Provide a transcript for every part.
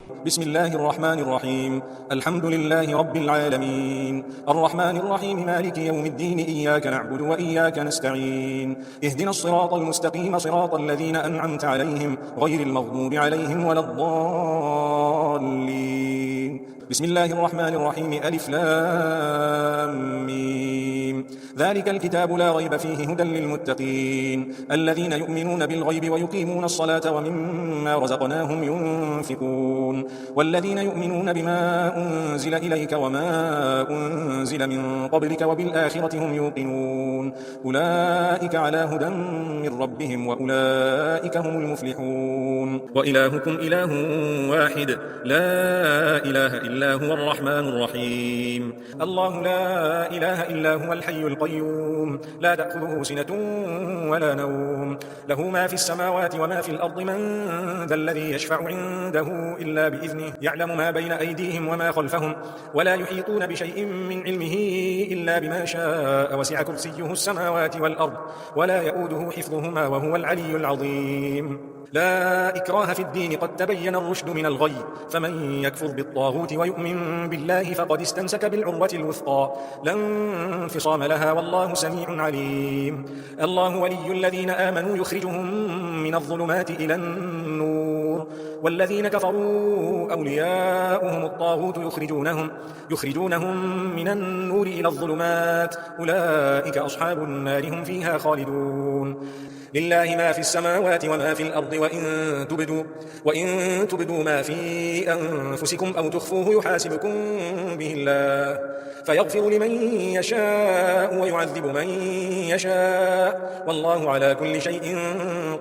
بسم الله الرحمن الرحيم. الحمد لله رب العالمين، الرحمن الرحيم، مالك يوم الدين، إياك نعبد وإياك نستعين، اهدنا الصراط المستقيم، صراط الذين أنعمت عليهم غير المغضوب عليهم ولا الضالين. بسم الله الرحمن الرحيم. ألف لام ميم. ذلك الكتاب لا ريب فيه هدى للمتقين الذين يؤمنون بالغيب ويقيمون الصلاة ومما رزقناهم ينفقون والذين يؤمنون بما أنزل إليك وما أنزل من قبلك وبالآخرة هم يوقنون أولئك على هدى من ربهم وأولئك هم المفلحون. وإلهكم إله واحد لا إله إلا هو الرحمن الرحيم. الله لا إله إلا هو الحي القيوم، لا تأخذه سنة ولا نوم، له ما في السماوات وما في الأرض. من ذا الذي يشفع عنده إلا بإذنه، يعلم ما بين أيديهم وما خلفهم، ولا يحيطون بشيء من علمه إلا بما شاء، وسع كرسيه السماوات والأرض ولا يؤوده حفظهما وهو العلي العظيم. لا إكراه في الدين، قد تبين الرشد من الغي، فمن يكفر بالطاغوت ويؤمن بالله فقد استمسك بالعروة الوثقى لا انفصام لها، والله سميع عليم. الله ولي الذين آمنوا يخرجهم من الظلمات إلى النور، والذين كفروا أولياؤهم الطاغوت يخرجونهم من النور إلى الظلمات، أولئك أصحاب النار هم فيها خالدون. لله ما في السماوات وما في الأرض، وإن تبدوا ما في أنفسكم أو تخفوه يحاسبكم به الله، فيغفر لمن يشاء ويعذب من يشاء، والله على كل شيء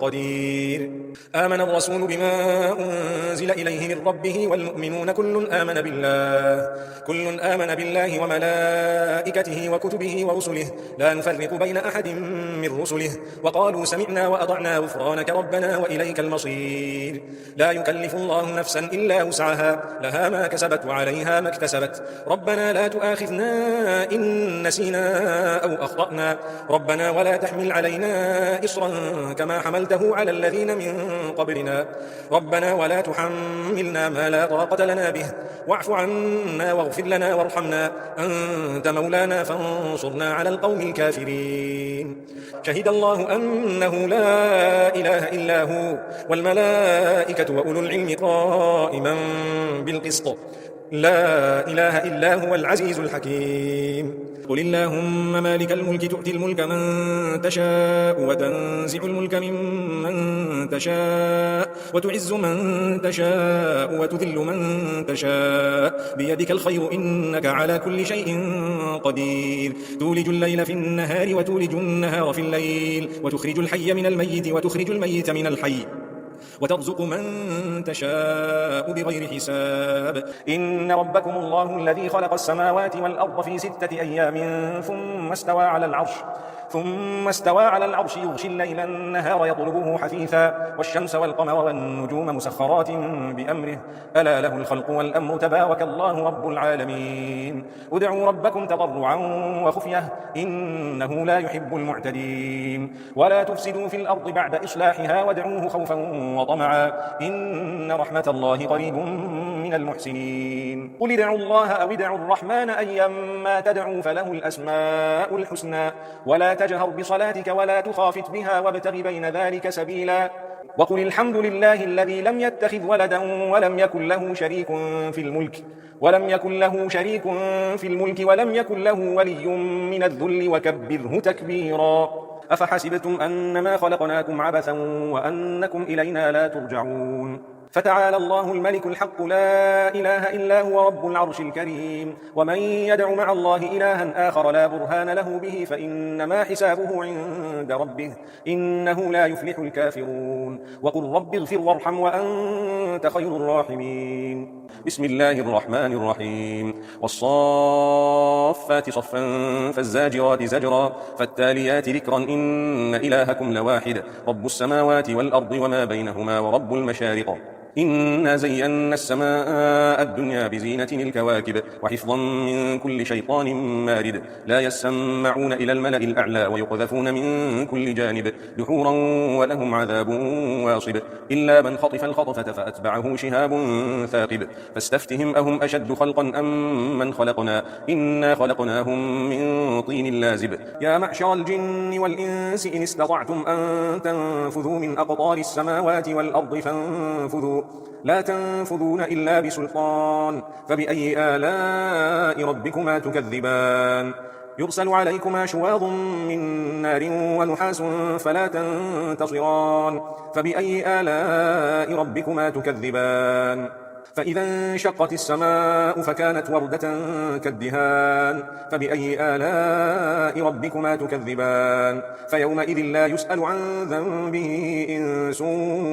قدير. آمن الرسول بما أنزل إليه من ربه والمؤمنون كل آمن بالله وملائكته وكتبه ورسله لا نفرق بين أحد من رسله، وقالوا سمعنا وأطعنا غفرانك ربنا وإليك المصير. لا يكلف الله نفسا إلا وسعها، لها ما كسبت وعليها ما اكتسبت. ربنا لا تؤاخذنا إن نسينا أو أخطأنا، ربنا ولا تحمل علينا إصرا كما حملته على الذين من قبلنا، ربنا ولا تحملنا ما لا طاقة لنا به، واعف عنا واغفر لنا وارحمنا، أنت مولانا فانصرنا على القوم الكافرين. شهد الله أنه لا إله إلا هو والملائكة وأولو العلم قائما بالقسط، لا إله إلا هو العزيز الحكيم. قل اللهم مالك الملك تؤتي الملك من تشاء وتنزع الملك ممن تشاء وتعز من تشاء وتذل من تشاء، بيدك الخير إنك على كل شيء قدير. تولج الليل في النهار وتولج النهار في الليل، وتخرج الحي من الميت وتخرج الميت من الحي، وترزق من تشاء بغير حساب. إن ربكم الله الذي خلق السماوات والأرض في 6 أيام ثم استوى على العرش يغشي الليل النهار يطلبه حثيثا، والشمس والقمر والنجوم مسخرات بأمره، ألا له الخلق والأمر، تبارك الله رب العالمين. ادعوا ربكم تضرعا وخفية إنه لا يحب المعتدين. ولا تفسدوا في الأرض بعد إصلاحها وادعوه خوفا وطمعا إن رحمة الله قريب من المحسنين. قل ادعوا الله أو ادعوا الرحمن أيما تدعوا فله الأسماء الحسنى، ولا تجهر بصلاتك ولا تخافت بها وابتغ بين ذلك سبيلا. وقل الحمد لله الذي لم يتخذ ولدا ولم يكن له شريك في الملك ولم يكن له ولي من الذل وكبره تكبيرا. أفحسبتم أنما خلقناكم عبثا وأنكم إلينا لا ترجعون. فتعالى الله الملك الحق لا إله إلا هو رب العرش الكريم. ومن يدع مع الله إلها آخر لا برهان له به فإنما حسابه عند ربه إنه لا يفلح الكافرون. وقل رب اغفر وارحم وأنت خير الراحمين. بسم الله الرحمن الرحيم. والصافات صفا فالزاجرات زجرا فالتاليات ذكرا إن إلهكم لواحد رب السماوات والأرض وما بينهما ورب المشارق. إنا زينا السماء الدنيا بزينة الكواكب وحفظا من كل شيطان مارد لا يسمعون إلى الملأ الأعلى ويقذفون من كل جانب دحورا ولهم عذاب واصب إلا من خطف الخطفة فأتبعه شهاب ثاقب فاستفتهم أهم أشد خلقا أم من خلقنا إنا خلقناهم من طين لازب يا معشر الجن والإنس إن استطعتم أن تنفذوا من أقطار السماوات والأرض فانفذوا لا تنفذون إلا بسلطان فبأي آلاء ربكما تكذبان يرسل عليكما شواظ من نار ونحاس فلا تنتصران فبأي آلاء ربكما تكذبان فإذا انشقت السماء فكانت وردة كالدهان فبأي آلاء ربكما تكذبان فيومئذ لا يسأل عن ذنبه إنس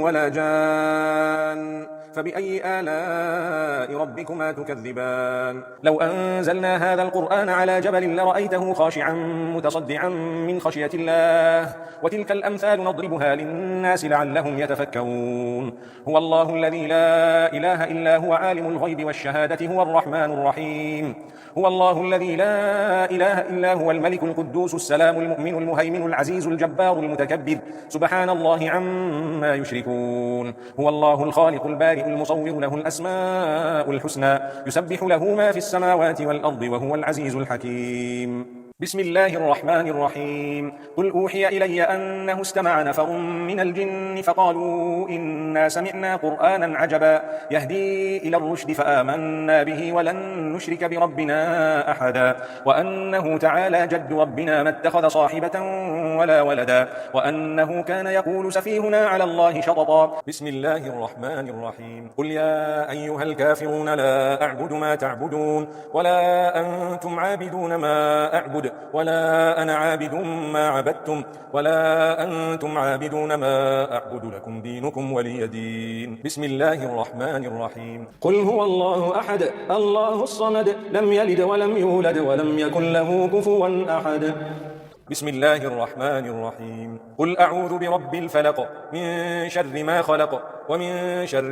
ولا جان فبأي آلاء ربكما تكذبان لو أنزلنا هذا القرآن على جبل لرأيته خاشعا متصدعا من خشية الله وتلك الأمثال نضربها للناس لعلهم يتفكرون هو الله الذي لا إله إلا هو عالم الغيب والشهادة هو الرحمن الرحيم هو الله الذي لا إله إلا هو الملك القدوس السلام المؤمن المهيمن العزيز الجبار المتكبر سبحان الله عما يشركون هو الله الخالق البارئ المصور له الأسماء الحسنى يسبح له ما في السماوات والأرض وهو العزيز الحكيم بسم الله الرحمن الرحيم قل أوحي إلي أنه استمع نفر من الجن فقالوا إنا سمعنا قرآنا عجبا يهدي إلى الرشد فآمنا به ولن نشرك بربنا أحدا وأنه تعالى جد ربنا ما اتخذ صاحبة ولا ولدا وأنه كان يقول سفيهنا على الله شططا بسم الله الرحمن الرحيم قل يا أيها الكافرون لا أعبد ما تعبدون ولا أنتم عابدون ما أعبد ولا أنا عابد ما عبدتم ولا أنتم عابدون ما أعبد لكم دينكم ولي دين بسم الله الرحمن الرحيم قل هو الله أحد الله الصمد لم يلد ولم يولد ولم يكن له كفوا أحد بسم الله الرحمن الرحيم قل أعوذ برب الفلق من شر ما خلق ومن شر